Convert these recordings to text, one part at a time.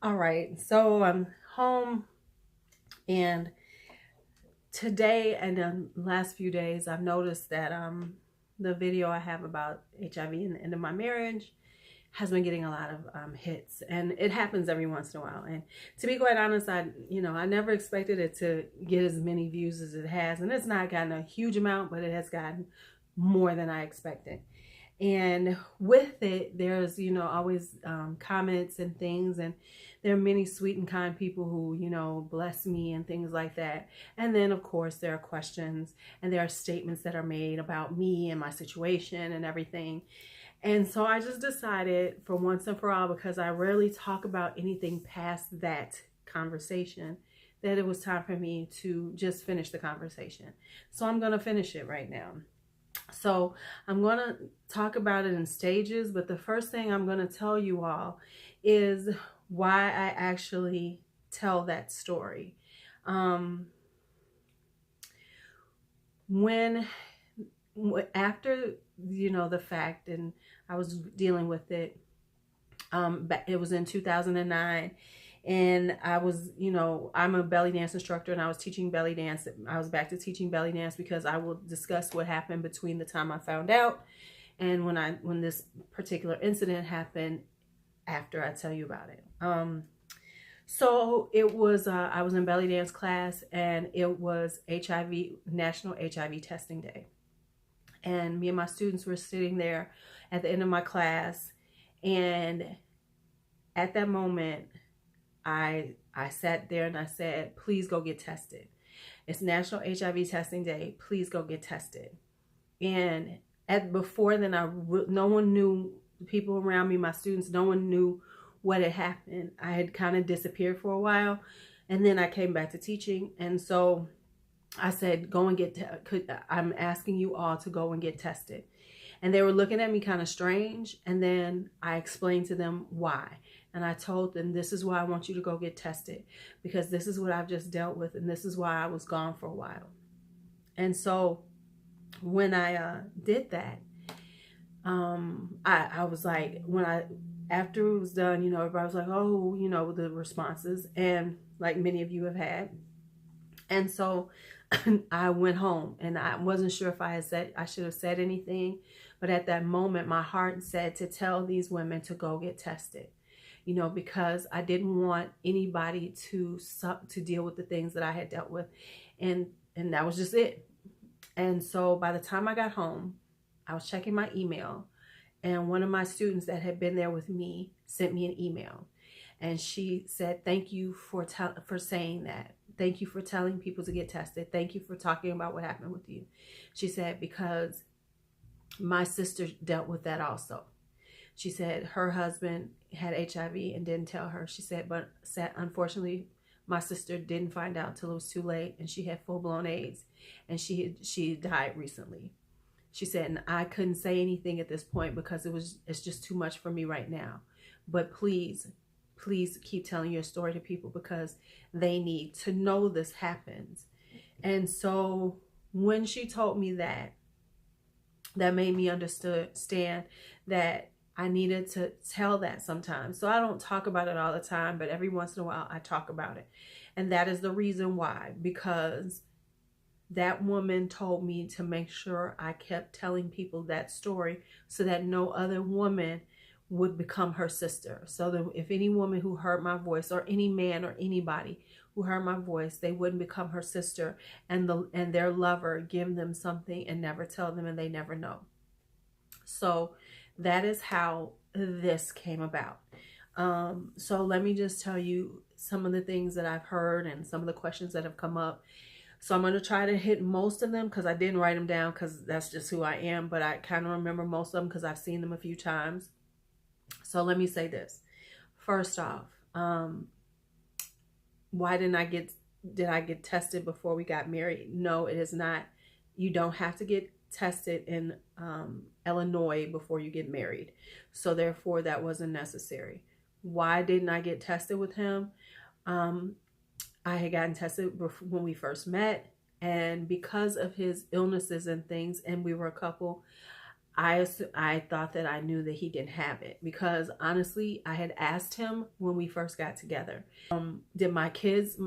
All right, so I'm home, and today and the last few days, I've noticed that the video I have about HIV and the end of my marriage has been getting a lot of hits, and it happens every once in a while. And to be quite honest, I never expected it to get as many views as it has, and it's not gotten a huge amount, but it has gotten more than I expected. And with it, there's, always comments and things. And there are many sweet and kind people who, bless me and things like that. And then, of course, there are questions and there are statements that are made about me and my situation and everything. And so I just decided for once and for all, because I rarely talk about anything past that conversation, that it was time for me to just finish the conversation. So I'm going to finish it right now. So I'm going to talk about it in stages, but the first thing I'm going to tell you all is why I actually tell that story. After, the fact, and I was dealing with it, it was in 2009. And I was, I'm a belly dance instructor, and I was teaching belly dance. I was back to teaching belly dance because I will discuss what happened between the time I found out and when this particular incident happened after I tell you about it. So it was, I was in belly dance class, and it was National HIV Testing Day. And me and my students were sitting there at the end of my class. And at that moment, I sat there and I said, please go get tested. It's National HIV Testing Day. Please go get tested. And before then, no one knew, the people around me, my students, no one knew what had happened. I had kind of disappeared for a while, and then I came back to teaching. And so I said, go and I'm asking you all to go and get tested. And they were looking at me kind of strange. And then I explained to them why. And I told them, this is why I want you to go get tested, because this is what I've just dealt with. And this is why I was gone for a while. And so when I did that, I was like, after it was done, everybody was like, oh, the responses, and like many of you have had. And so I went home, and I wasn't sure if I should have said anything, but at that moment, my heart said to tell these women to go get tested, because I didn't want anybody to deal with the things that I had dealt with. And that was just it. And so by the time I got home, I was checking my email, and one of my students that had been there with me sent me an email. And she said, thank you for saying that. Thank you for telling people to get tested. Thank you for talking about what happened with you. She said, because my sister dealt with that also. She said her husband had HIV and didn't tell her. She said, but unfortunately, my sister didn't find out till it was too late, and she had full-blown AIDS, and she died recently. She said, and I couldn't say anything at this point because it's just too much for me right now. But please keep telling your story to people, because they need to know this happens. And so when she told me that made me understand that I needed to tell that sometimes. So I don't talk about it all the time, but every once in a while I talk about it. And that is the reason why, because that woman told me to make sure I kept telling people that story so that no other woman would become her sister. So that if any woman who heard my voice, or any man or anybody who heard my voice, they wouldn't become her sister, and their lover give them something and never tell them, and they never know. So that is how this came about. So let me just tell you some of the things that I've heard and some of the questions that have come up. So I'm going to try to hit most of them, because I didn't write them down because that's just who I am, but I kind of remember most of them because I've seen them a few times. So let me say this. First off, why did I get tested before we got married? No, it is not. You don't have to get tested in Illinois before you get married. So therefore, that wasn't necessary. Why didn't I get tested with him? I had gotten tested when we first met, and because of his illnesses and things, and we were a couple, I thought that I knew that he didn't have it, because honestly, I had asked him when we first got together, did my kids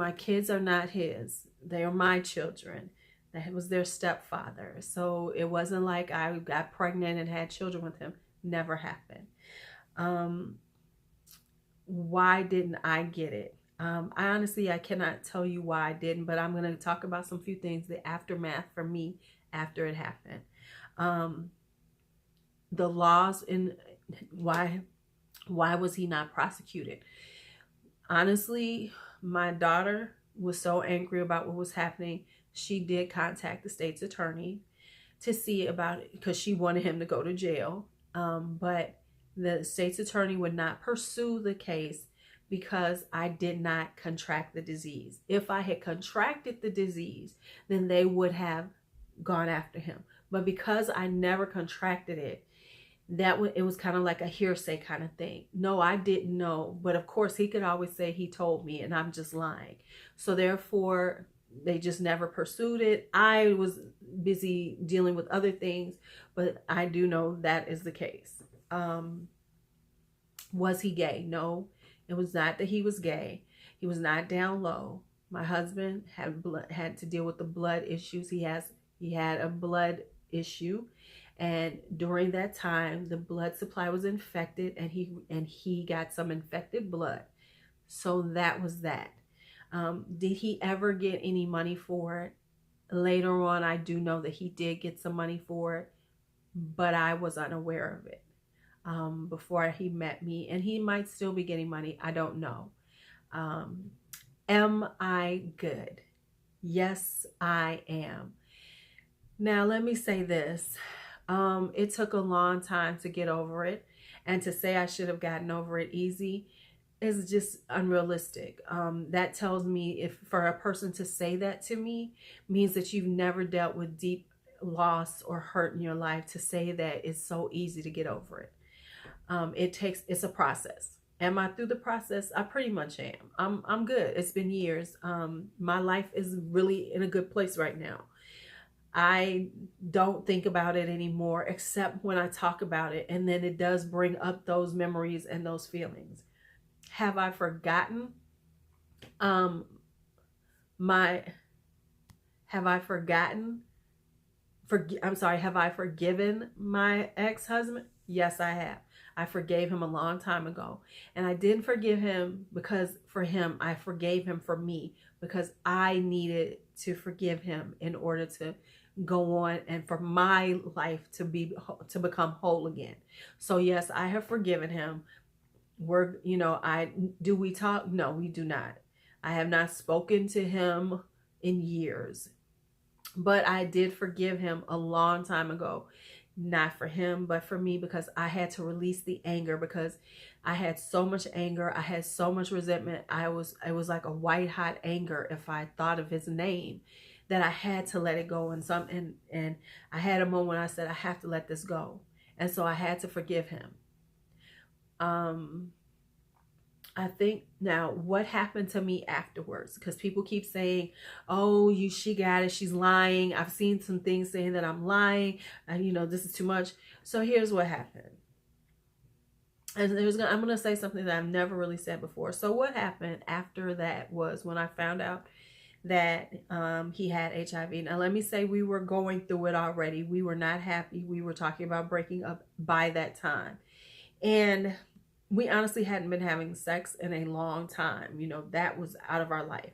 are not his, they are my children. That was their stepfather. So it wasn't like I got pregnant and had children with him. Never happened. Why didn't I get it? I cannot tell you why I didn't, but I'm going to talk about some few things, the aftermath for me after it happened. The laws in why was he not prosecuted? Honestly, my daughter was so angry about what was happening. She did contact the state's attorney to see about it, because she wanted him to go to jail. But the state's attorney would not pursue the case because I did not contract the disease. If I had contracted the disease, then they would have gone after him. But because I never contracted it, it was kind of like a hearsay kind of thing. No, I didn't know. But of course, he could always say he told me and I'm just lying. So therefore, they just never pursued it. I was busy dealing with other things, but I do know that is the case. Was he gay? No, it was not that he was gay. He was not down low. My husband had to deal with the blood issues. He had a blood issue, and during that time, the blood supply was infected, and he got some infected blood. So that was that. Did he ever get any money for it? Later on, I do know that he did get some money for it, but I was unaware of it before he met me, and he might still be getting money. I don't know. Am I good? Yes, I am. Now, let me say this. It took a long time to get over it, and to say I should have gotten over it easy is just unrealistic. That tells me, if for a person to say that to me, means that you've never dealt with deep loss or hurt in your life, to say that it's so easy to get over it. It's a process. Am I through the process? I pretty much am. I'm good. It's been years. My life is really in a good place right now. I don't think about it anymore, except when I talk about it, and then it does bring up those memories and those feelings. Have I forgotten? Have I forgiven my ex-husband? Yes, I have. I forgave him a long time ago. And I didn't forgive him for him. I forgave him for me, because I needed to forgive him in order to go on and for my life to become whole again. So yes, I have forgiven him. Do we talk? No, we do not. I have not spoken to him in years, but I did forgive him a long time ago. Not for him, but for me, because I had to release the anger, because I had so much anger. I had so much resentment. It was like a white hot anger if I thought of his name, that I had to let it go. And I had a moment when I said, I have to let this go. And so I had to forgive him. I think now, what happened to me afterwards? Because people keep saying, oh, she got it, she's lying. I've seen some things saying that I'm lying, and this is too much. So here's what happened. And I'm going to say something that I've never really said before. So what happened after that was when I found out that he had HIV. Now, let me say, we were going through it already. We were not happy. We were talking about breaking up by that time. And we honestly hadn't been having sex in a long time. That was out of our life.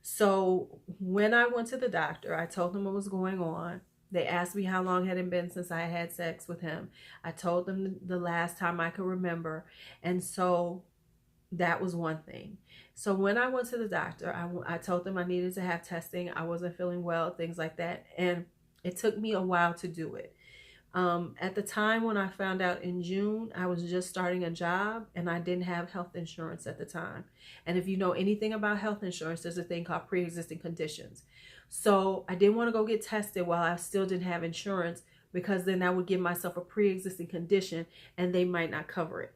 So when I went to the doctor, I told them what was going on. They asked me how long had it been since I had sex with him. I told them the last time I could remember. And so that was one thing. So when I went to the doctor, I told them I needed to have testing. I wasn't feeling well, things like that. And it took me a while to do it. At the time when I found out in June, I was just starting a job, and I didn't have health insurance at the time. And if you know anything about health insurance, there's a thing called pre-existing conditions. So I didn't want to go get tested while I still didn't have insurance, because then I would give myself a pre-existing condition and they might not cover it.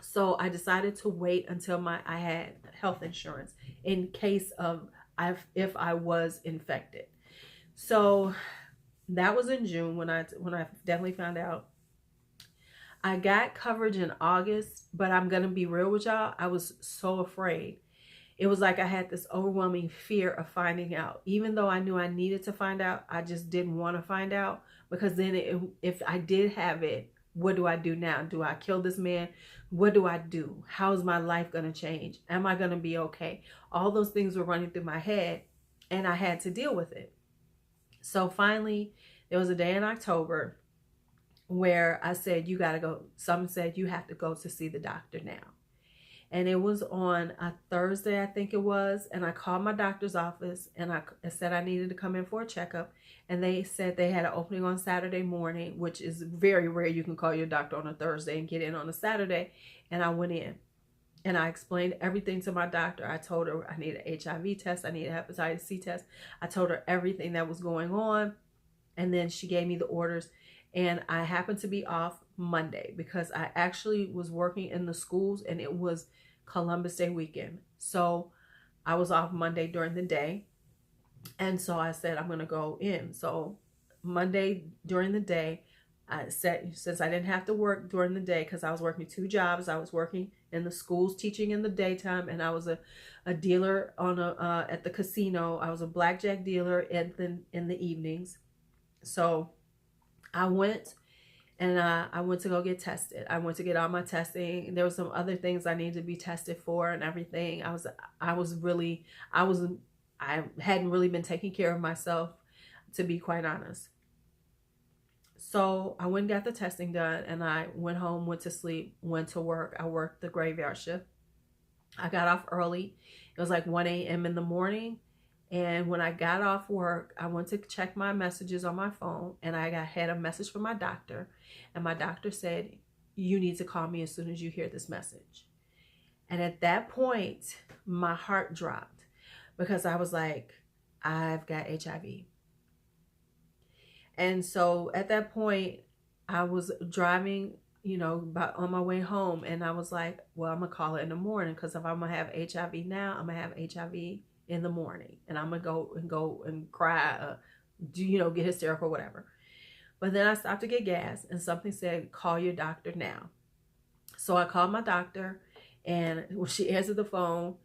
So I decided to wait until I had health insurance in case of if I was infected. So That was in June when I definitely found out. I got coverage in August, but I'm gonna be real with y'all. I was so afraid. It was like I had this overwhelming fear of finding out. Even though I knew I needed to find out, I just didn't want to find out, because then if I did have it, what do I do now? Do I kill this man? What do I do? How is my life going to change? Am I going to be okay? All those things were running through my head, and I had to deal with it. So finally, there was a day in October where I said, you got to go. Someone said, you have to go to see the doctor now. And it was on a Thursday, I think it was. And I called my doctor's office, and I said I needed to come in for a checkup. And they said they had an opening on Saturday morning, which is very rare. You can call your doctor on a Thursday and get in on a Saturday. And I went in and I explained everything to my doctor. I told her I need an HIV test. I need a hepatitis C test. I told her everything that was going on. And then she gave me the orders. And I happened to be off Monday because I actually was working in the schools, and it was Columbus Day weekend. So I was off Monday during the day. And so I said, I'm going to go in. So Monday during the day, I said, since I didn't have to work during the day, because I was working 2 jobs. I was working in the schools teaching in the daytime, and I was a dealer on at the casino. I was a blackjack dealer in the evenings. So I went, and I went to go get tested. I went to get all my testing. There were some other things I needed to be tested for and everything. I hadn't really been taking care of myself, to be quite honest. So I went and got the testing done, and I went home, went to sleep, went to work. I worked the graveyard shift. I got off early. It was like 1 a.m. in the morning. And when I got off work, I went to check my messages on my phone, and had a message from my doctor. And my doctor said, you need to call me as soon as you hear this message. And at that point, my heart dropped, because I was like, I've got HIV. And so at that point, I was driving, on my way home, and I was like, well, I'm going to call it in the morning, because if I'm going to have HIV now, I'm going to have HIV in the morning, and I'm going to go and cry, get hysterical, whatever. But then I stopped to get gas, and something said, call your doctor now. So I called my doctor, and when she answered the phone,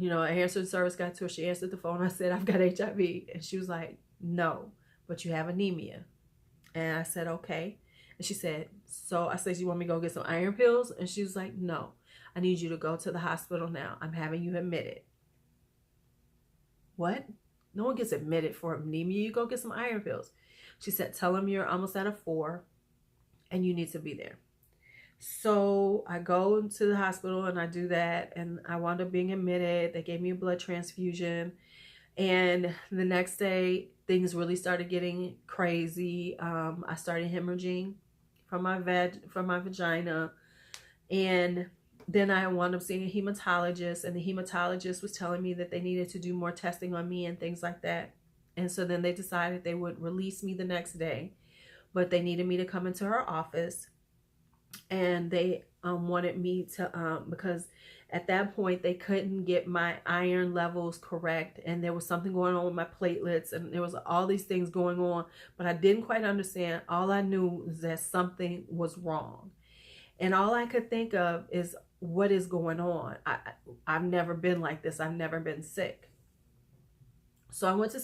I answered the service guy to her. She answered the phone. I said, I've got HIV. And she was like, no, but you have anemia. And I said, okay. And she said, so I said, you want me to go get some iron pills? And she was like, no, I need you to go to the hospital now. I'm having you admitted. What? No one gets admitted for anemia. You go get some iron pills. She said, tell them you're almost at a 4 and you need to be there. So I go to the hospital and I do that, and I wound up being admitted. They gave me a blood transfusion, and the next day things really started getting crazy. I started hemorrhaging from my vagina, and then I wound up seeing a hematologist, and the hematologist was telling me that they needed to do more testing on me and things like that. And so then they decided they would release me the next day, but they needed me to come into her office. And they wanted me to, because at that point they couldn't get my iron levels correct, and there was something going on with my platelets, and there was all these things going on, but I didn't quite understand. All I knew was that something was wrong, and all I could think of is, what is going on? I've never been like this. I've never been sick. So I went to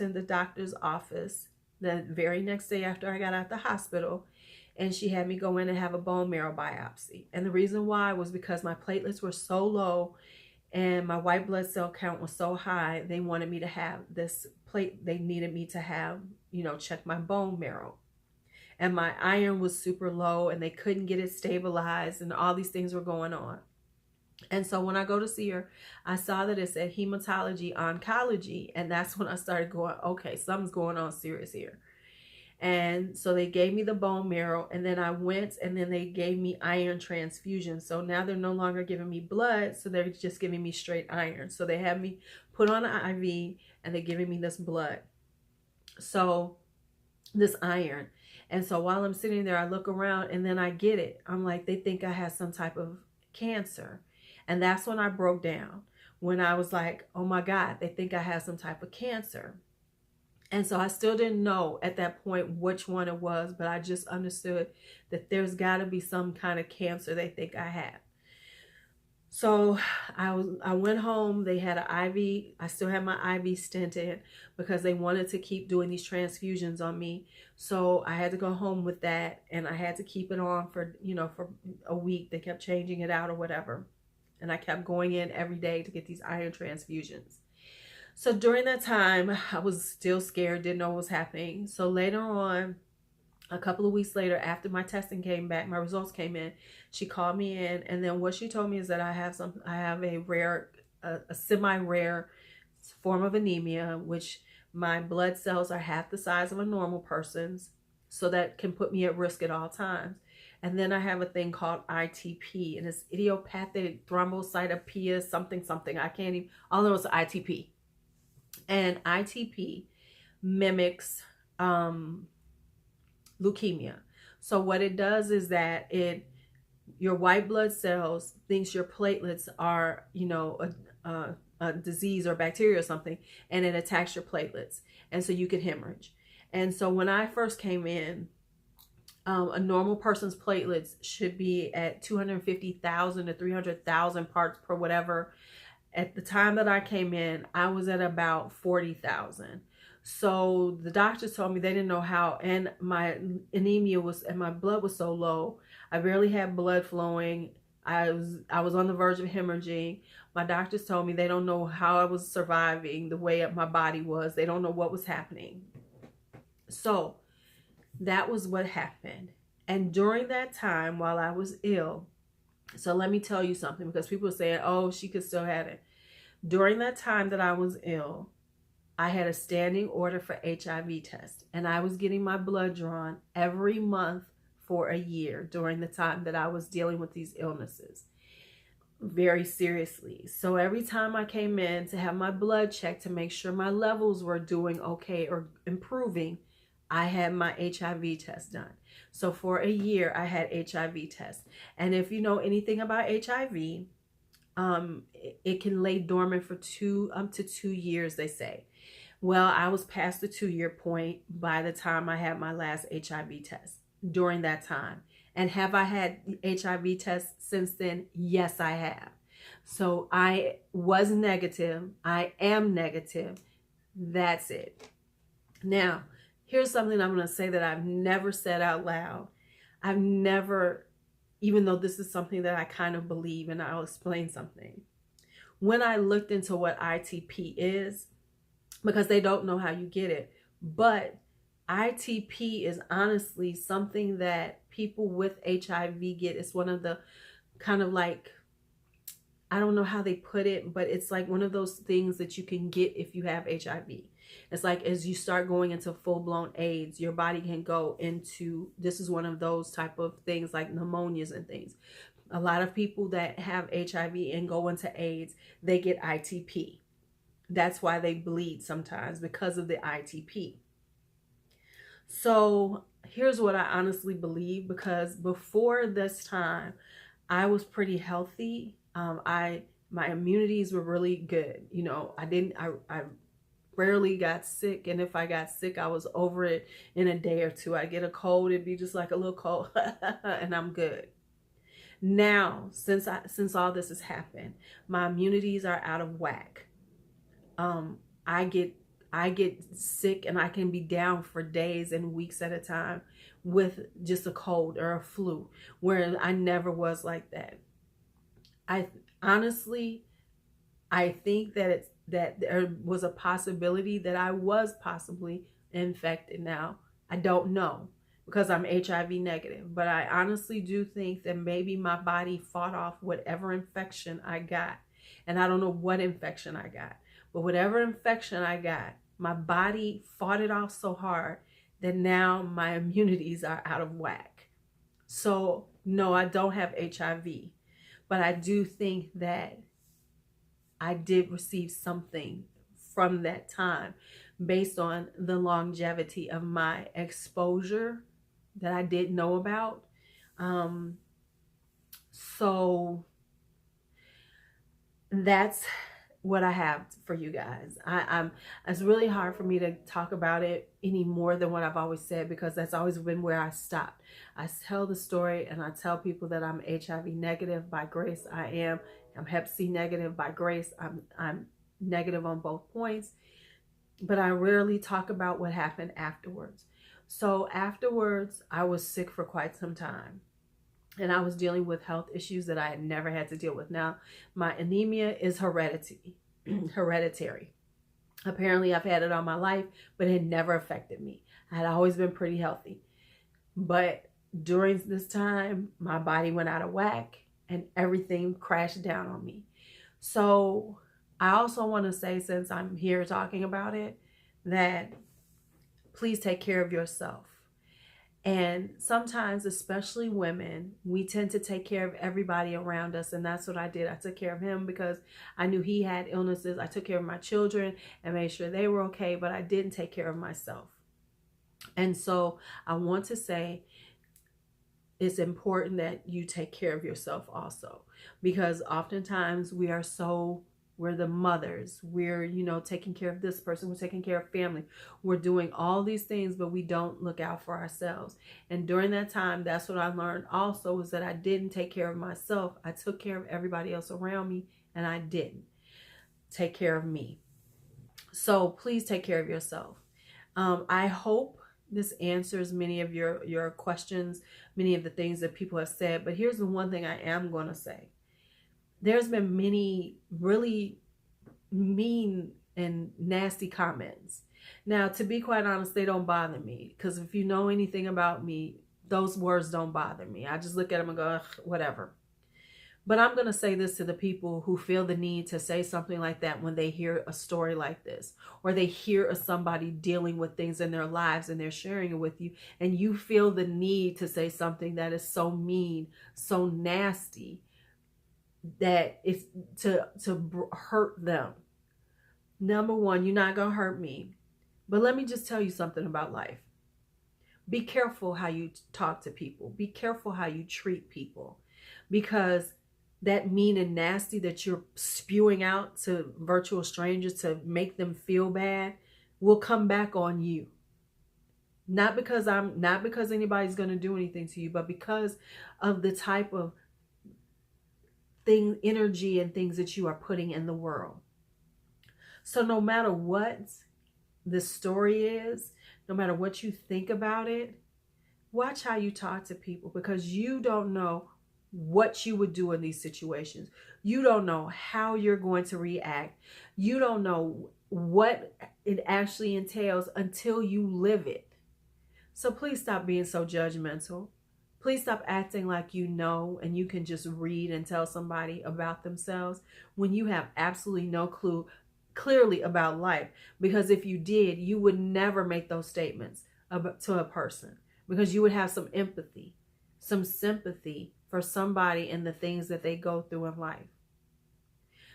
the doctor's office the very next day after I got out the hospital, and she had me go in and have a bone marrow biopsy. And the reason why was because my platelets were so low and my white blood cell count was so high. They wanted me to have this they needed me to have, check my bone marrow. And my iron was super low, and they couldn't get it stabilized, and all these things were going on. And so when I go to see her, I saw that it said hematology oncology, and that's when I started going, okay, something's going on serious here. And so they gave me the bone marrow, and then I went, and then they gave me iron transfusion. So now they're no longer giving me blood, so they're just giving me straight iron. So they have me put on an IV, and they're giving me this blood, so this iron. And so while I'm sitting there, I look around, and then I get it. I'm like, they think I have some type of cancer. And that's when I broke down, when I was like, oh my God, they think I have some type of cancer. And so I still didn't know at that point which one it was, but I just understood that there's got to be some kind of cancer they think I have. So I went home. They had an IV. I still had my IV stent in because they wanted to keep doing these transfusions on me. So I had to go home with that, and I had to keep it on for, for a week. They kept changing it out or whatever. And I kept going in every day to get these iron transfusions. So during that time, I was still scared, didn't know what was happening. So later on, a couple of weeks later, after my testing came back, my results came in, she called me in, and then what she told me is that I have a rare, a semi-rare form of anemia, which my blood cells are half the size of a normal person's, so that can put me at risk at all times. And then I have a thing called ITP, and it's idiopathic thrombocytopenia, something. I can't even, all I know is ITP. And ITP mimics leukemia. So what it does is that your white blood cells thinks your platelets are, a disease or bacteria or something, and it attacks your platelets, and so you can hemorrhage. And so when I first came in, a normal person's platelets should be at 250,000 to 300,000 parts per whatever. At the time that I came in, I was at about 40,000. So the doctors told me they didn't know how, and my anemia was, and my blood was so low. I barely had blood flowing. I was on the verge of hemorrhaging. My doctors told me they don't know how I was surviving the way my body was. They don't know what was happening. So that was what happened. And during that time, while I was ill, so let me tell you something, because people are saying, oh, she could still have it. During that time that I was ill, I had a standing order for HIV test, and I was getting my blood drawn every month for a year during the time that I was dealing with these illnesses very seriously. So every time I came in to have my blood checked to make sure my levels were doing okay or improving, I had my HIV test done. So for a year, I had HIV tests. And if you know anything about HIV, it can lay dormant for up to 2 years, they say. Well, I was past the 2-year point by the time I had my last HIV test during that time. And have I had HIV tests since then? Yes, I have. So I was negative. I am negative. That's it. Now, here's something I'm going to say that I've never said out loud. I've never, even though this is something that I kind of believe, and I'll explain something. When I looked into what ITP is, because they don't know how you get it, but ITP is honestly something that people with HIV get. It's one of the kind of like, I don't know how they put it, but it's like one of those things that you can get if you have HIV. It's like as you start going into full-blown AIDS, your body can go into, this is one of those type of things like pneumonias and things. A lot of people that have HIV and go into AIDS, they get ITP. That's why they bleed sometimes, because of the ITP. So here's what I honestly believe, because before this time, I was pretty healthy. My immunities were really good. I rarely got sick, and if I got sick, I was over it in a day or two. I get a cold, it'd be just like a little cold, and I'm good. Now, since all this has happened, my immunities are out of whack. I get sick, and I can be down for days and weeks at a time with just a cold or a flu, where I never was like that. I honestly, I think that there was a possibility that I was possibly infected. Now, I don't know, because I'm HIV negative, but I honestly do think that maybe my body fought off whatever infection I got. And I don't know what infection I got, but whatever infection I got, my body fought it off so hard that now my immunities are out of whack. So no, I don't have HIV, but I do think that I did receive something from that time based on the longevity of my exposure that I didn't know about. So that's what I have for you guys. It's really hard for me to talk about it any more than what I've always said, because that's always been where I stopped. I tell the story and I tell people that I'm HIV negative by grace. I am. I'm Hep C negative by grace. I'm negative on both points, but I rarely talk about what happened afterwards. So afterwards, I was sick for quite some time. And I was dealing with health issues that I had never had to deal with. Now, my anemia is hereditary. Apparently, I've had it all my life, but it never affected me. I had always been pretty healthy. But during this time, my body went out of whack and everything crashed down on me. So I also want to say, since I'm here talking about it, that please take care of yourself. And sometimes, especially women, we tend to take care of everybody around us. And that's what I did. I took care of him because I knew he had illnesses. I took care of my children and made sure they were okay, but I didn't take care of myself. And so I want to say it's important that you take care of yourself also, because oftentimes we're the mothers. We're, taking care of this person. We're taking care of family. We're doing all these things, but we don't look out for ourselves. And during that time, that's what I learned also, was that I didn't take care of myself. I took care of everybody else around me, and I didn't take care of me. So please take care of yourself. I hope this answers many of your questions, many of the things that people have said. But here's the one thing I am going to say. There's been many really mean and nasty comments. Now, to be quite honest, they don't bother me, because if you know anything about me, those words don't bother me. I just look at them and go, ugh, whatever. But I'm going to say this to the people who feel the need to say something like that when they hear a story like this, or they hear of somebody dealing with things in their lives and they're sharing it with you, and you feel the need to say something that is so mean, so nasty, that it's to hurt them. Number one, you're not going to hurt me. But let me just tell you something about life. Be careful how you talk to people. Be careful how you treat people, because that mean and nasty that you're spewing out to virtual strangers to make them feel bad will come back on you. Not because anybody's going to do anything to you, but because of the type of energy and things that you are putting in the world. So no matter what the story is, no matter what you think about it, watch how you talk to people, because you don't know what you would do in these situations. You don't know how you're going to react. You don't know what it actually entails until you live it. So please stop being so judgmental. Please stop acting like you know and you can just read and tell somebody about themselves when you have absolutely no clue clearly about life. Because if you did, you would never make those statements to a person, because you would have some empathy, some sympathy for somebody and the things that they go through in life.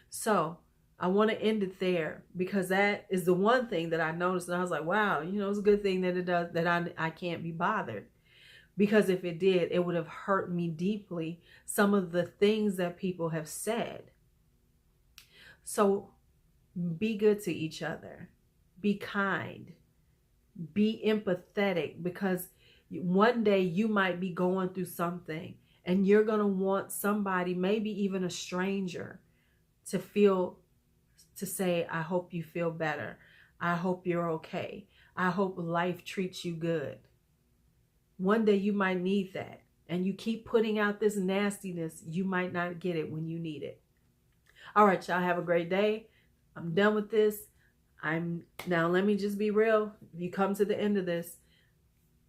So I want to end it there, because that is the one thing that I noticed, and I was like, wow, it's a good thing that it does, that I can't be bothered. Because if it did, it would have hurt me deeply, some of the things that people have said. So be good to each other. Be kind. Be empathetic, because one day you might be going through something and you're going to want somebody, maybe even a stranger, to say, I hope you feel better. I hope you're okay. I hope life treats you good. One day you might need that, and you keep putting out this nastiness, you might not get it when you need it. All right, y'all, have a great day. I'm done with this. Now let me just be real. If you come to the end of this,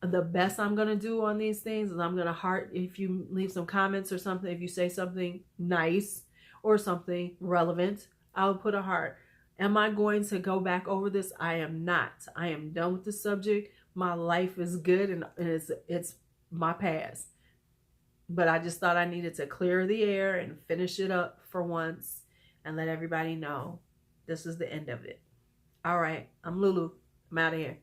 the best I'm going to do on these things is I'm going to heart if you leave some comments or something. If you say something nice or something relevant, I'll put a heart. Am I going to go back over this? I am not. I am done with the subject. My life is good, and it's my past. But I just thought I needed to clear the air and finish it up for once and let everybody know this is the end of it. All right, I'm LuuLuu. I'm out of here.